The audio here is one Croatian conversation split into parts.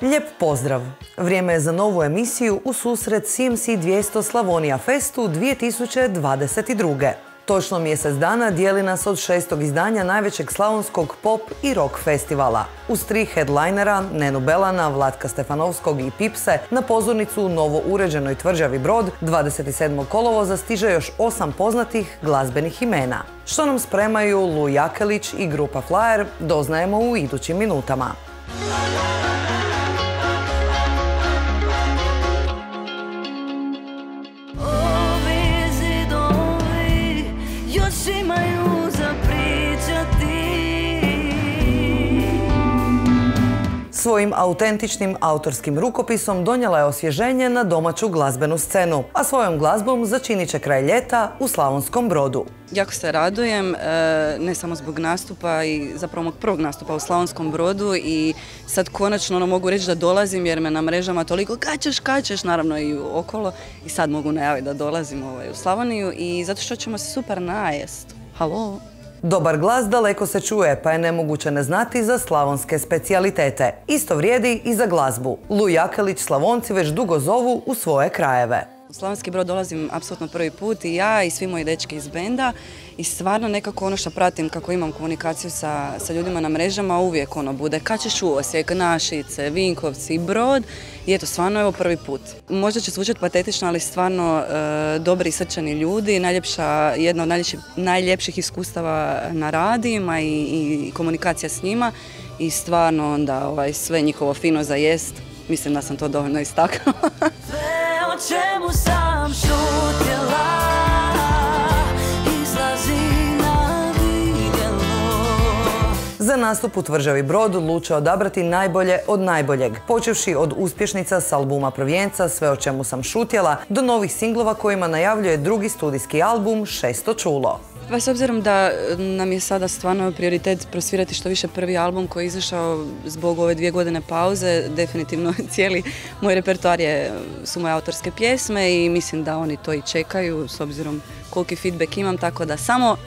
Lijep pozdrav! Vrijeme je za novu emisiju u susret CMC 200 Slavonija Festu 2022. Točno mjesec dana dijeli nas od 6. izdanja najvećeg slavonskog pop i rock festivala. Uz 3 headlinera, Nenu Belana, Vlatka Stefanovskog i Pipse, na pozornicu u novo uređenoj tvrđavi Brod 27. kolovoza stiže još 8 poznatih glazbenih imena. Što nam spremaju Lu Jakelić i grupa Flyer, doznajemo u idućim minutama. Svojim autentičnim autorskim rukopisom donijela je osvježenje na domaću glazbenu scenu, a svojom glazbom začinit će kraj ljeta u Slavonskom Brodu. Jako se radujem, ne samo zbog nastupa i zapravo mog prvog nastupa u Slavonskom Brodu i sad konačno mogu reći da dolazim jer me na mrežama toliko kačeš, naravno i okolo i sad mogu najaviti da dolazim u Slavoniju i zato što ćemo se super najest. Halo! Dobar glas daleko se čuje, pa je nemoguće ne znati za slavonske specijalitete. Isto vrijedi i za glazbu. Lu Jakelić Slavonci već dugo zovu u svoje krajeve. U Slavonski Brod dolazim apsolutno prvi put i ja i svi moji dečki iz benda i stvarno nekako ono što pratim kako imam komunikaciju sa ljudima na mrežama uvijek bude Kačeš u Osijek, Našice, Vinkovci, Brod i eto stvarno evo prvi put. Možda će zvučati patetično, ali stvarno dobri i srčani ljudi, jedna od najljepših iskustava na radijima i komunikacija s njima i stvarno onda sve njihovo fino za jest, mislim da sam to dovoljno istaknula. O čemu sam šutjela, izlazi na vidjelo. Za nastup u tvrđavi Brod Lu će odabrati najbolje od najboljeg, počevši od uspješnica s albuma Prvijenca Sve o čemu sam šutjela do novih singlova kojima najavljuje drugi studijski album Šesto čulo. Pa s obzirom da nam je sada stvarno prioritet prosvirati što više prvi album koji je izašao zbog ove 2 godine pauze, definitivno cijeli moj repertoar su moje autorske pjesme i mislim da oni to i čekaju s obzirom koliki feedback imam, tako da samo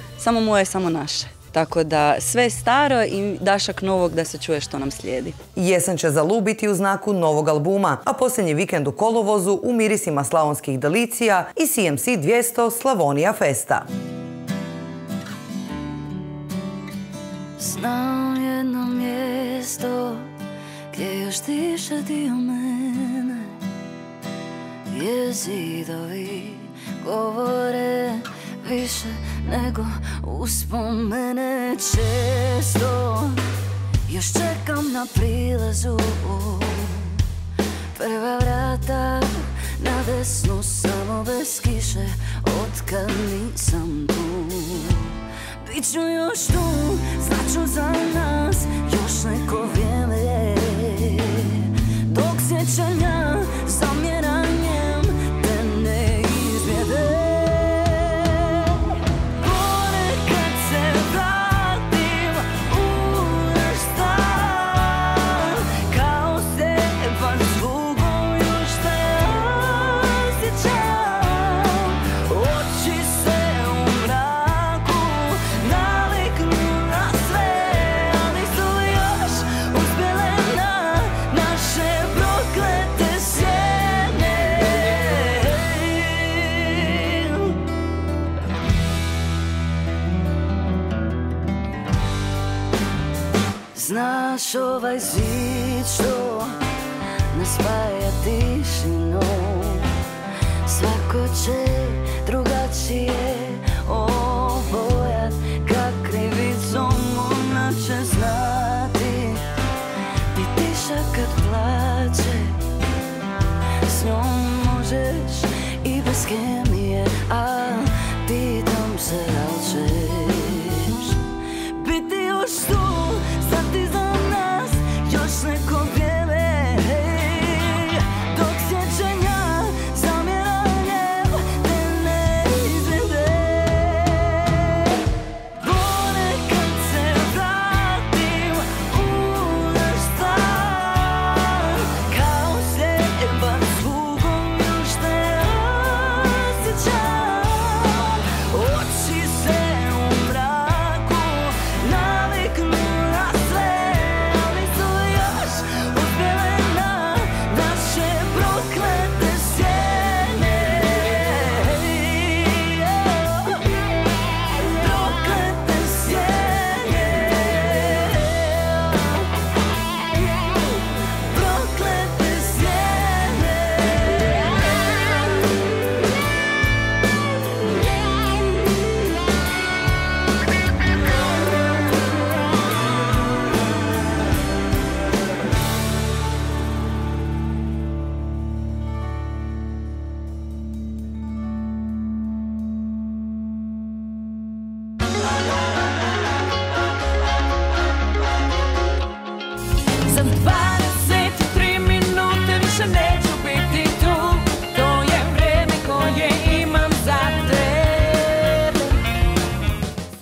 moje, samo naše. Tako da sve staro i dašak novog da se čuje što nam slijedi. Jesen će za Lu biti u znaku novog albuma, a posljednji vikend u kolovozu u mirisima slavonskih delicija i CMC 200 Slavonija Festa. Znam jedno mjesto gdje još diše dio mene, gdje zidovi govore više nego uspomene. Često još čekam na prilazu, prva vrata na desnu, samo bez kiše, otkad nisam tu. Biću još tu, značu za nas još neko vrijeme, dok sjećanja zamjeranjem te ne izmjede. Ponekad se vratim u naš stan, kao se baš zbogom još te osjećam. Oči se u mraku naviknu na sve, ali su još uspjele na naše proklete sjene. Znaš ovaj zid što nas spaja tišinom, svako će drugačije obojat, kak krivicom ona će znati. I tiša kad plače, s njom možeš i bez kemije, a pitam se da li ćeš biti još tu, stati za nas još neko vrijeme, dok sjećanja zamjeranjem te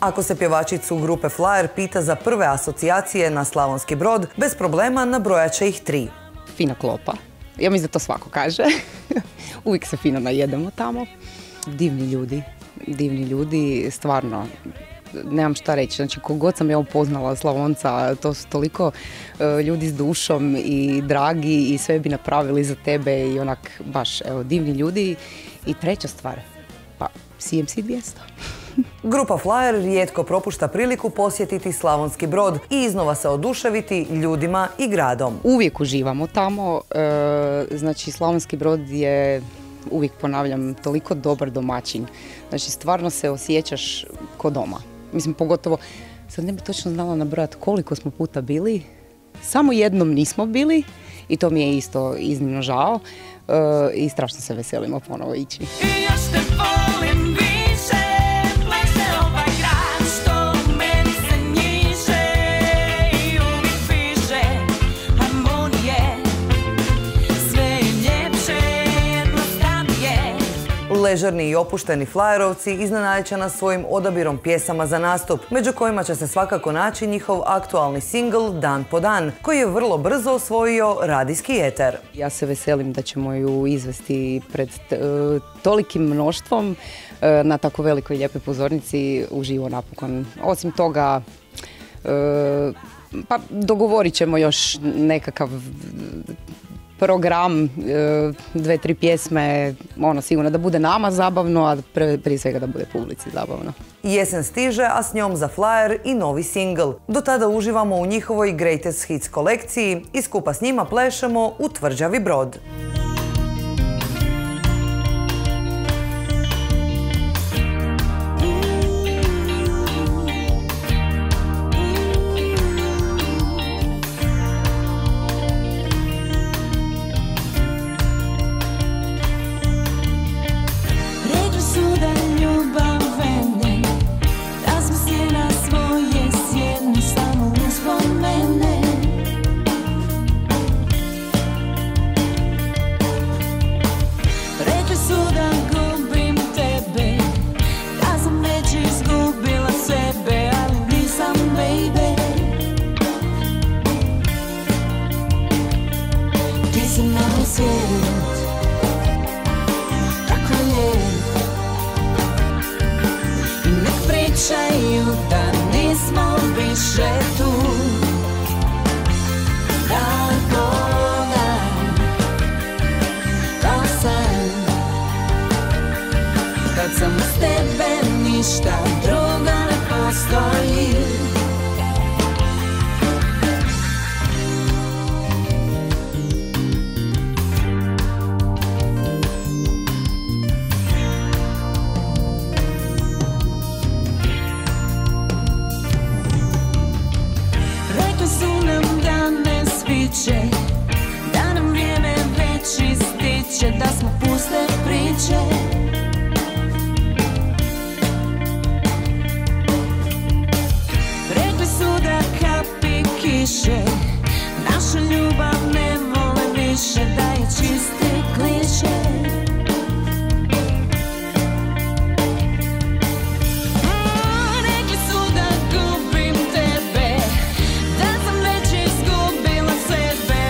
Ako se pjevačicu grupe Flyer pita za prve asocijacije na Slavonski Brod, bez problema nabrojat će ih 3. Fina klopa. Ja mislim da to svako kaže. Uvijek se fino najedemo tamo. Divni ljudi, stvarno. Nemam šta reći, znači kogod sam ja upoznala Slavonca, to su toliko ljudi s dušom i dragi i sve bi napravili za tebe i onak baš, evo, divni ljudi. I treća stvar, pa CMC 200. Grupa Flyer rijetko propušta priliku posjetiti Slavonski Brod i iznova se oduševiti ljudima i gradom. Uvijek uživamo tamo, znači Slavonski Brod je, uvijek ponavljam, toliko dobar domaćin. Znači stvarno se osjećaš ko doma. Mislim, pogotovo, sad ne bi točno znala nabrojati koliko smo puta bili, samo jednom nismo bili i to mi je isto iznimno žao i strašno se veselimo ponovo ići. I još te volim više, pleše ovaj grad što meni se njiže i uvijek piše harmonije, sve je ljepše, jednostavnije. Ležerni i opušteni Flyerovci iznenadit će nas svojim odabirom pjesama za nastup, među kojima će se svakako naći njihov aktualni singl Dan po dan, koji je vrlo brzo osvojio radijski eter. Ja se veselim da ćemo ju izvesti pred tolikim mnoštvom na tako velikoj lijepoj pozornici uživo napokon. Osim toga, pa dogovorit ćemo još nekakav program, 2-3 pjesme, sigurno da bude nama zabavno, a prije svega da bude publici zabavno. Jesen stiže, a s njom za Flyer i novi singl. Do tada uživamo u njihovoj Greatest Hits kolekciji i skupa s njima plešemo u Tvrđavi Brod. Da nismo više tu, dan po dan, kao san. Kad sam uz tebe ništa drugo ne postoji. Da nam vrijeme već ističe, da smo puste priče. Rekli su da kapi kiše našu ljubav ne vole više, da je čiste kliše. Tebe, da sam već izgubila sebe.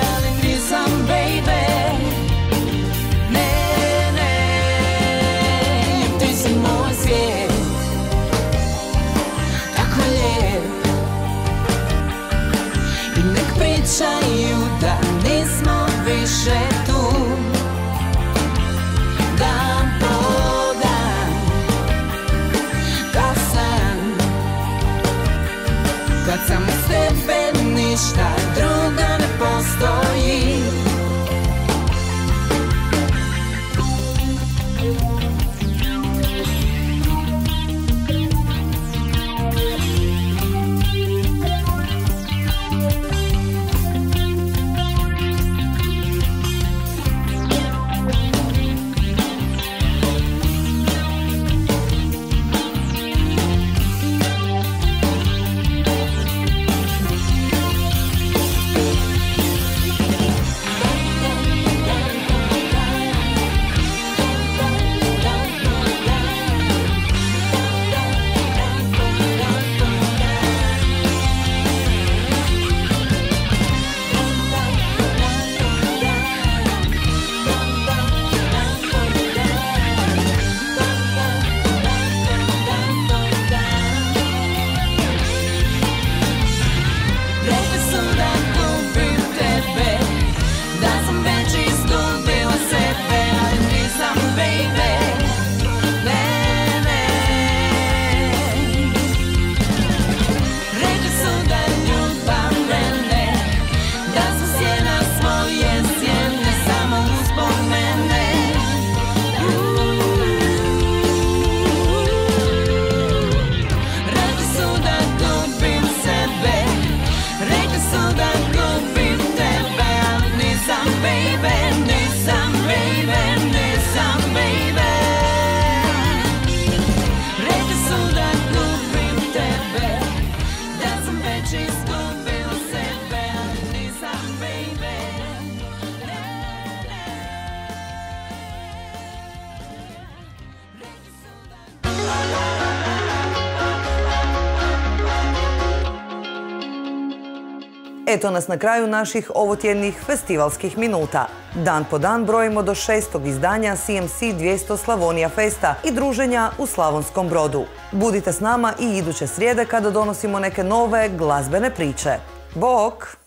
Eto nas na kraju naših ovotjednih festivalskih minuta. Dan po dan brojimo do 6. izdanja CMC 200 Slavonija Festa i druženja u Slavonskom Brodu. Budite s nama i iduće srijede kada donosimo neke nove glazbene priče. Bok!